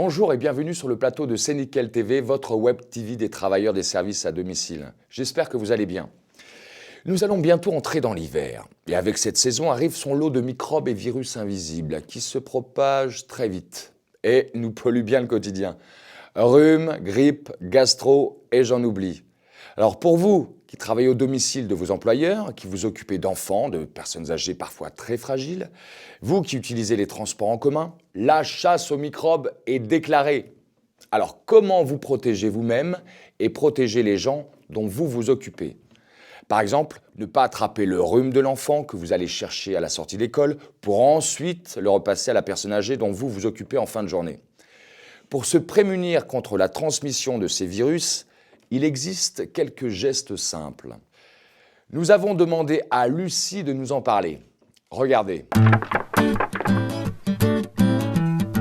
Bonjour et bienvenue sur le plateau de C'est Nickel TV, votre web TV des travailleurs des services à domicile. J'espère que vous allez bien. Nous allons bientôt entrer dans l'hiver. Et avec cette saison arrive son lot de microbes et virus invisibles qui se propagent très vite et nous polluent bien le quotidien. Rhume, grippe, gastro et j'en oublie. Alors pour vous qui travaillez au domicile de vos employeurs, qui vous occupez d'enfants, de personnes âgées parfois très fragiles, vous qui utilisez les transports en commun, la chasse aux microbes est déclarée. Alors comment vous protéger vous-même et protéger les gens dont vous vous occupez ? Par exemple, ne pas attraper le rhume de l'enfant que vous allez chercher à la sortie d'école pour ensuite le repasser à la personne âgée dont vous vous occupez en fin de journée. Pour se prémunir contre la transmission de ces virus, il existe quelques gestes simples. Nous avons demandé à Lucie de nous en parler. Regardez.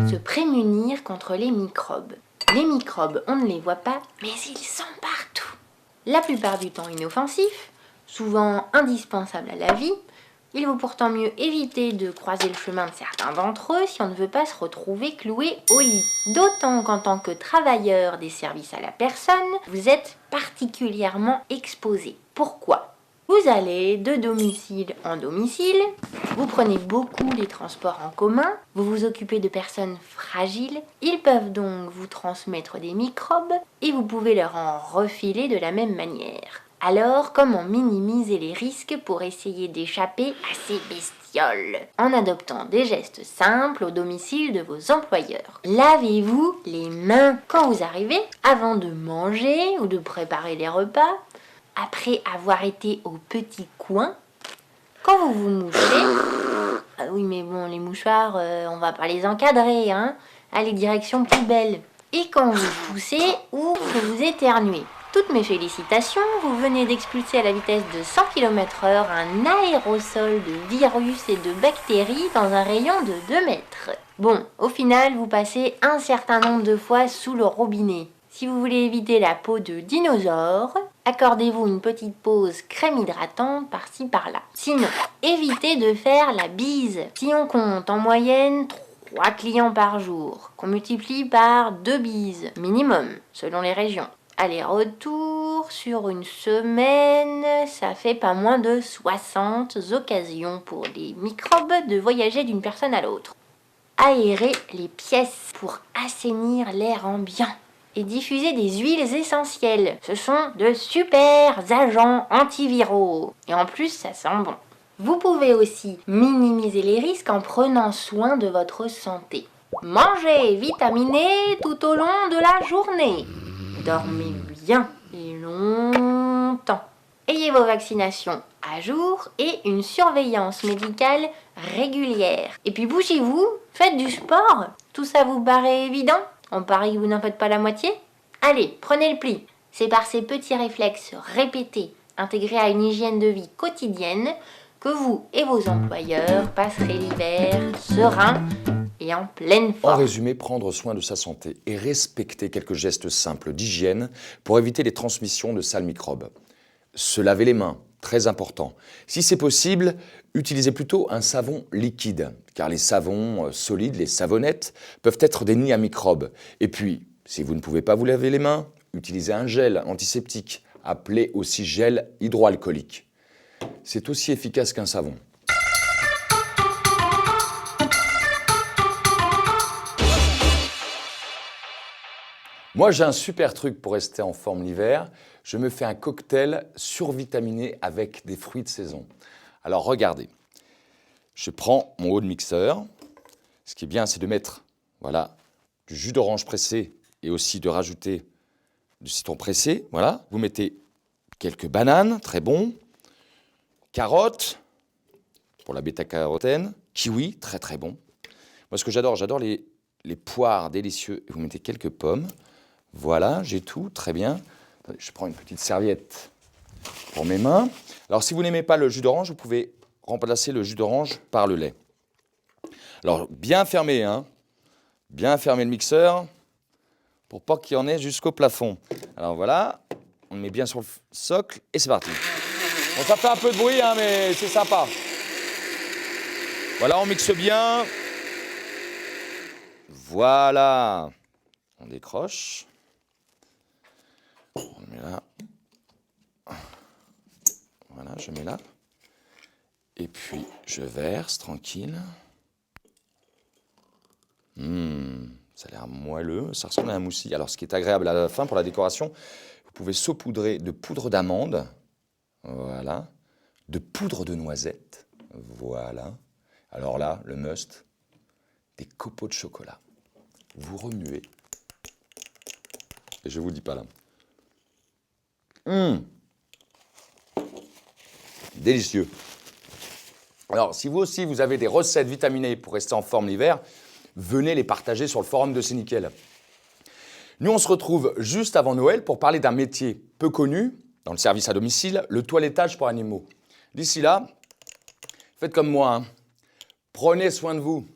Se prémunir contre les microbes. Les microbes, on ne les voit pas, mais ils sont partout. La plupart du temps inoffensifs, souvent indispensables à la vie, il vaut pourtant mieux éviter de croiser le chemin de certains d'entre eux si on ne veut pas se retrouver cloué au lit. D'autant qu'en tant que travailleur des services à la personne, vous êtes particulièrement exposé. Pourquoi ? Vous allez de domicile en domicile, vous prenez beaucoup les transports en commun, vous vous occupez de personnes fragiles, ils peuvent donc vous transmettre des microbes et vous pouvez leur en refiler de la même manière. Alors, comment minimiser les risques pour essayer d'échapper à ces bestioles ? En adoptant des gestes simples au domicile de vos employeurs. Lavez-vous les mains quand vous arrivez, avant de manger ou de préparer les repas, après avoir été au petit coin, quand vous vous mouchez. Ah oui, mais bon, les mouchoirs, on va pas les encadrer, hein. Allez, direction poubelle. Et quand vous toussez ou que vous éternuez. Toutes mes félicitations, vous venez d'expulser à la vitesse de 100 km/h un aérosol de virus et de bactéries dans un rayon de 2 mètres. Bon, au final, vous passez un certain nombre de fois sous le robinet. Si vous voulez éviter la peau de dinosaure, accordez-vous une petite pause crème hydratante par-ci par-là. Sinon, évitez de faire la bise. Si on compte en moyenne 3 clients par jour, qu'on multiplie par 2 bises minimum, selon les régions. Aller-retour sur une semaine, ça fait pas moins de 60 occasions pour les microbes de voyager d'une personne à l'autre. Aérer les pièces pour assainir l'air ambiant. Et diffuser des huiles essentielles. Ce sont de super agents antiviraux. Et en plus, ça sent bon. Vous pouvez aussi minimiser les risques en prenant soin de votre santé. Mangez vitaminé tout au long de la journée. Dormez bien et longtemps. Ayez vos vaccinations à jour et une surveillance médicale régulière. Et puis bougez-vous, faites du sport. Tout ça vous paraît évident ? On parie que vous n'en faites pas la moitié ? Allez, prenez le pli. C'est par ces petits réflexes répétés, intégrés à une hygiène de vie quotidienne, que vous et vos employeurs passerez l'hiver serein et en pleine forme. En résumé, prendre soin de sa santé et respecter quelques gestes simples d'hygiène pour éviter les transmissions de sales microbes. Se laver les mains, très important. Si c'est possible, utilisez plutôt un savon liquide, car les savons solides, les savonnettes, peuvent être des nids à microbes. Et puis, si vous ne pouvez pas vous laver les mains, utilisez un gel antiseptique, appelé aussi gel hydroalcoolique. C'est aussi efficace qu'un savon. Moi, j'ai un super truc pour rester en forme l'hiver. Je me fais un cocktail survitaminé avec des fruits de saison. Alors, regardez. Je prends mon haut de mixeur. Ce qui est bien, c'est de mettre voilà, du jus d'orange pressé et aussi de rajouter du citron pressé. Voilà. Vous mettez quelques bananes, très bon. Carottes, pour la bêta-carotène. Kiwi, très très bon. Moi, ce que j'adore les poires délicieux. Et vous mettez quelques pommes. Voilà, j'ai tout, très bien. Je prends une petite serviette pour mes mains. Alors, si vous n'aimez pas le jus d'orange, vous pouvez remplacer le jus d'orange par le lait. Alors, bien fermé, hein. Bien fermer le mixeur pour pas qu'il y en ait jusqu'au plafond. Alors voilà, on le met bien sur le socle et c'est parti. Bon, ça fait un peu de bruit, hein, mais c'est sympa. Voilà, on mixe bien. Voilà. On décroche. On le met là. Voilà, je mets là. Et puis, je verse, tranquille. Ça a l'air moelleux, ça ressemble à un moussi. Alors, ce qui est agréable à la fin pour la décoration, vous pouvez saupoudrer de poudre d'amande, voilà, de poudre de noisette, voilà. Alors là, le must, des copeaux de chocolat. Vous remuez. Et je ne vous dis pas là. Délicieux. Alors, si vous aussi, vous avez des recettes vitaminées pour rester en forme l'hiver, venez les partager sur le forum de C'est Nickel. Nous, on se retrouve juste avant Noël pour parler d'un métier peu connu dans le service à domicile, le toilettage pour animaux. D'ici là, faites comme moi, hein. Prenez soin de vous.